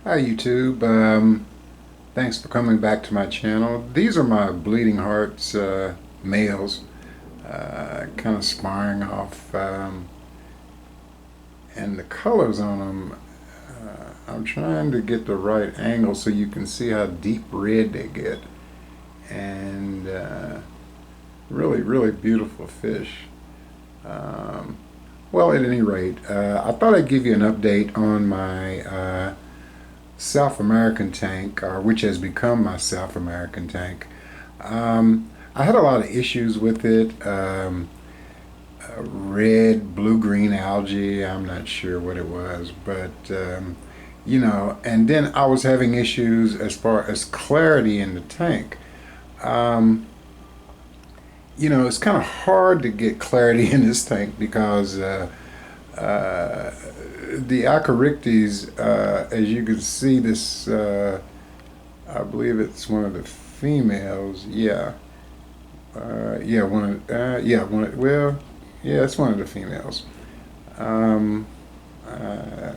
Hi YouTube, thanks for coming back to my channel. These are my bleeding hearts males, kind of sparring off, and the colors on them, I'm trying to get the right angle so you can see how deep red they get, and really, really beautiful fish. Um, well, at any rate, I thought I'd give you an update on my South American tank, which has become my South American tank. I had a lot of issues with it. Red, blue-green algae, I'm not sure what it was, but and then I was having issues as far as clarity in the tank. Um, it's kind of hard to get clarity in this tank because uh, the Acarichtes, as you can see, this I believe it's one of the females. Yeah, yeah, well, yeah, it's one of the females. Um, uh,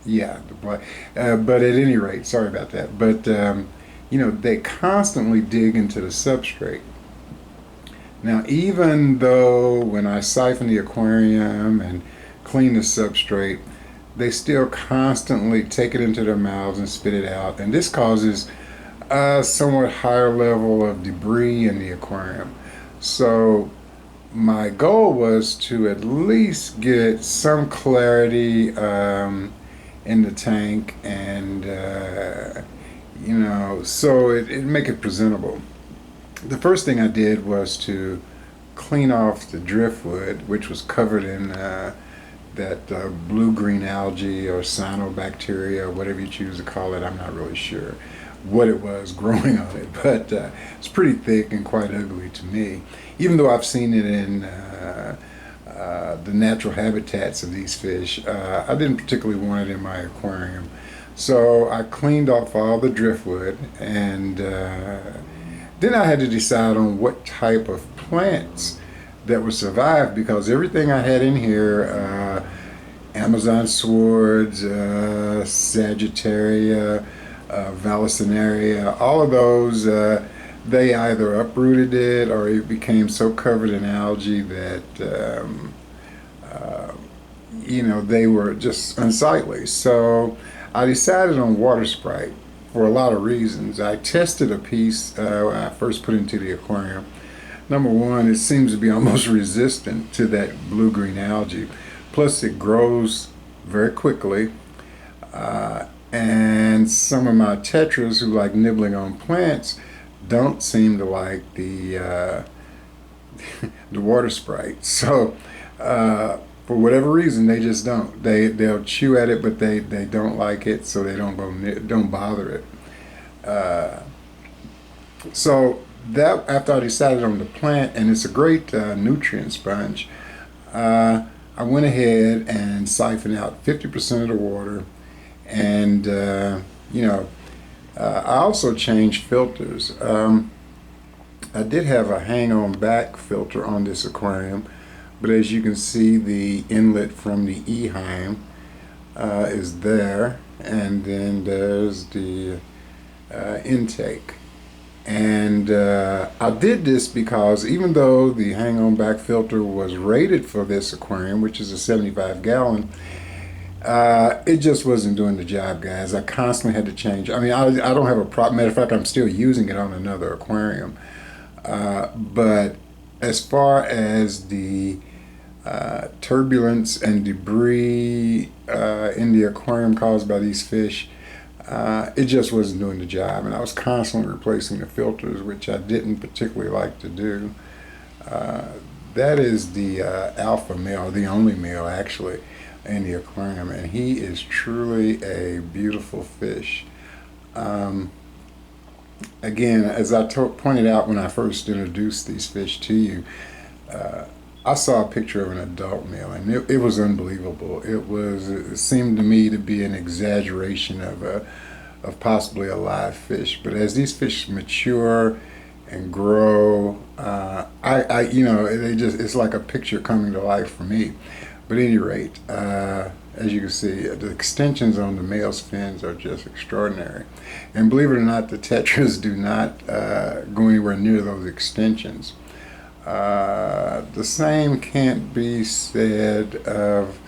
yeah, the black. But at any rate, sorry about that. But they constantly dig into the substrate. Now, even though when I siphon the aquarium and clean the substrate, they still constantly take it into their mouths and spit it out, and this causes a somewhat higher level of debris in the aquarium. So my goal was to at least get some clarity in the tank, and so it make it presentable. The first thing I did was to clean off the driftwood, which was covered in that blue-green algae or cyanobacteria, or whatever you choose to call it. I'm not really sure what it was growing on it, but it's pretty thick and quite ugly to me, even though I've seen it in the natural habitats of these fish. I didn't particularly want it in my aquarium. So I cleaned off all the driftwood, and then I had to decide on what type of plants that would survive, because everything I had in here, Amazon swords, Sagittaria, Vallisneria, all of those, they either uprooted it or it became so covered in algae that uh, they were just unsightly. So I decided on water sprite for a lot of reasons. I tested a piece when I first put it into the aquarium. Number one, it seems to be almost resistant to that blue-green algae. Plus, it grows very quickly. And some of my tetras who like nibbling on plants don't seem to like the the water sprite. So for whatever reason, they just don't. They'll chew at it, but they don't like it, so they don't bother it. Uh, so that after I decided on the plant, and it's a great nutrient sponge, I went ahead and siphoned out 50% of the water, and I also changed filters. I did have a hang-on back filter on this aquarium, but as you can see, the inlet from the E-heim is there, and then there's the intake. And I did this because even though the hang-on back filter was rated for this aquarium, which is a 75-gallon, it just wasn't doing the job, guys. I constantly had to change. I mean, I don't have a problem. Matter of fact, I'm still using it on another aquarium. But as far as the turbulence and debris in the aquarium caused by these fish, it just wasn't doing the job, and I was constantly replacing the filters, which I didn't particularly like to do. That is the alpha male, the only male actually, in the aquarium, and he is truly a beautiful fish. Again, as I pointed out when I first introduced these fish to you, I saw a picture of an adult male, and it was unbelievable. It seemed to me to be an exaggeration of possibly a live fish. But as these fish mature and grow, it's like a picture coming to life for me. But at any rate, as you can see, the extensions on the male's fins are just extraordinary. And believe it or not, the tetras do not go anywhere near those extensions. The same can't be said of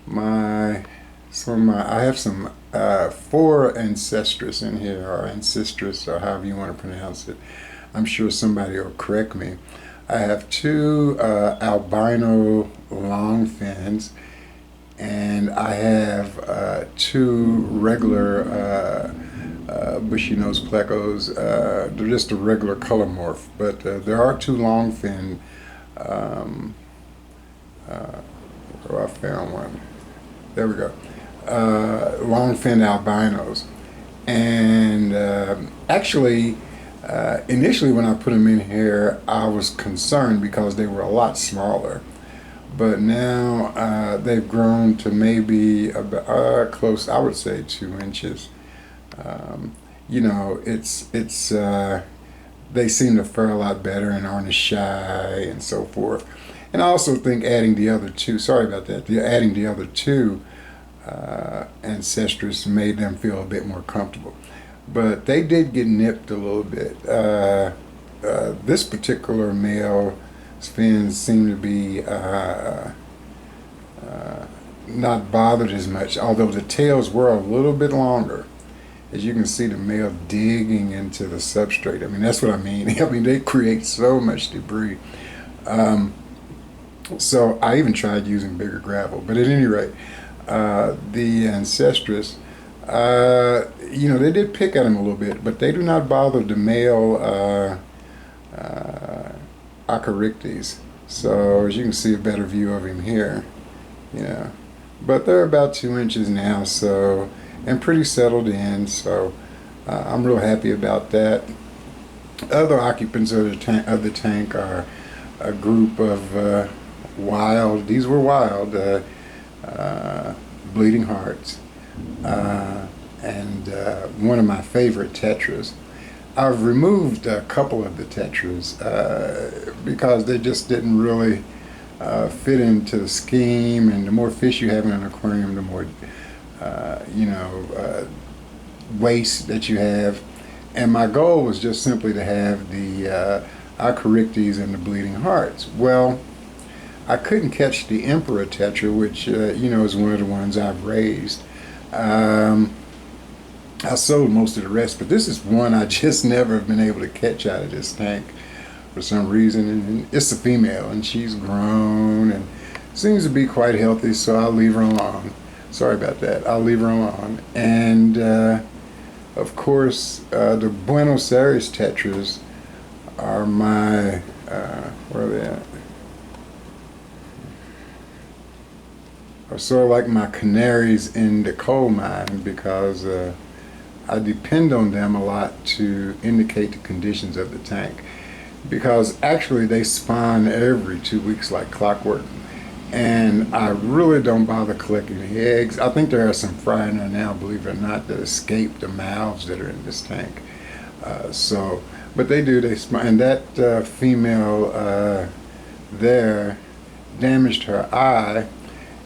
I have some 4 ancestris in here, or ancestris, or however you want to pronounce it. I'm sure somebody will correct me. I have 2 albino long fins, and I have 2 regular bushy nose plecos. They're just a regular color morph, but there are 2 long fin. I found one. There we go. Long fin albinos, and actually. Initially when I put them in here, I was concerned because they were a lot smaller, but now they've grown to maybe about close, I would say 2 inches. You know, they seem to fare a lot better and aren't as shy and so forth. And I also think adding the other 2, sorry about that, adding the other 2 ancestors made them feel a bit more comfortable. But they did get nipped a little bit. This particular male's fins seem to be not bothered as much, although the tails were a little bit longer. As you can see, the male digging into the substrate. I mean, that's what I mean. I mean, they create so much debris. So I even tried using bigger gravel. But at any rate, the ancestris, you know, they did pick at him a little bit, but they do not bother the male Acarictes. So as you can see, a better view of him here. Yeah, but they're about 2 inches now, so, and pretty settled in. So I'm real happy about that. Other occupants of the tank are a group of wild. These were wild bleeding hearts. And one of my favorite tetras. I've removed a couple of the tetras because they just didn't really fit into the scheme, and the more fish you have in an aquarium, the more waste that you have. And my goal was just simply to have the Acarictes and the bleeding hearts. Well, I couldn't catch the emperor tetra, which is one of the ones I've raised. I sold most of the rest, but this is one I just never have been able to catch out of this tank for some reason. And it's a female, and she's grown and seems to be quite healthy, so I'll leave her alone. Sorry about that. I'll leave her alone. And of course, the Buenos Aires tetras are my where are they at? Are sort of like my canaries in the coal mine, because I depend on them a lot to indicate the conditions of the tank, because actually they spawn every 2 weeks like clockwork, and I really don't bother collecting the eggs. I think there are some fry in there now, believe it or not, that escape the mouths that are in this tank. But they spawn, and that female there damaged her eye.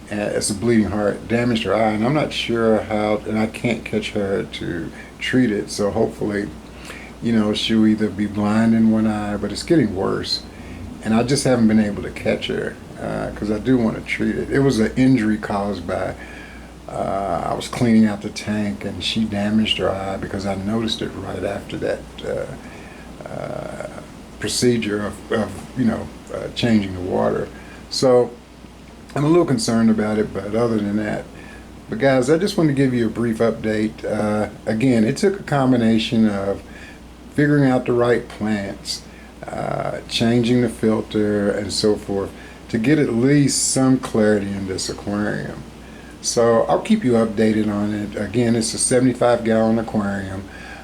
It's a bleeding heart, damaged her eye, and I'm not sure how, and I can't catch her to treat it, so hopefully, she'll either be blind in one eye, but it's getting worse, and I just haven't been able to catch her, because I do want to treat it. It was an injury caused by, I was cleaning out the tank, and she damaged her eye, because I noticed it right after that procedure of changing the water. So I'm a little concerned about it, but other than that, but guys, I just wanted to give you a brief update. Again, it took a combination of figuring out the right plants, changing the filter, and so forth, to get at least some clarity in this aquarium. So I'll keep you updated on it. Again, it's a 75-gallon aquarium.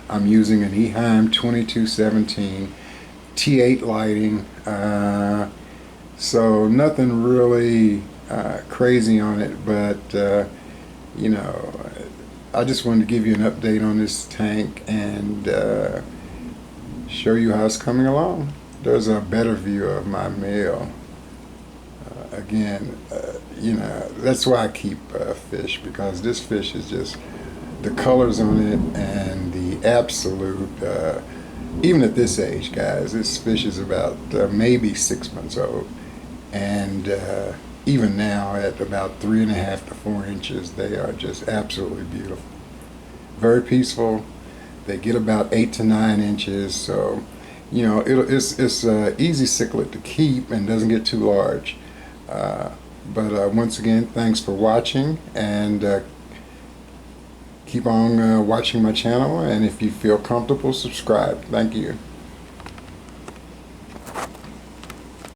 I'm using an Eheim 2217 T8 lighting, so nothing really crazy on it, but I just wanted to give you an update on this tank and show you how it's coming along. There's a better view of my male. Again, you know, that's why I keep fish, because this fish is just, the colors on it and the absolute, even at this age, guys, this fish is about maybe 6 months old. And even now at about 3.5 to 4 inches, they are just absolutely beautiful. Very peaceful. They get about 8 to 9 inches, so you know it's easy cichlid to keep and doesn't get too large. But once again, thanks for watching, and keep on watching my channel. And if you feel comfortable, subscribe. Thank you.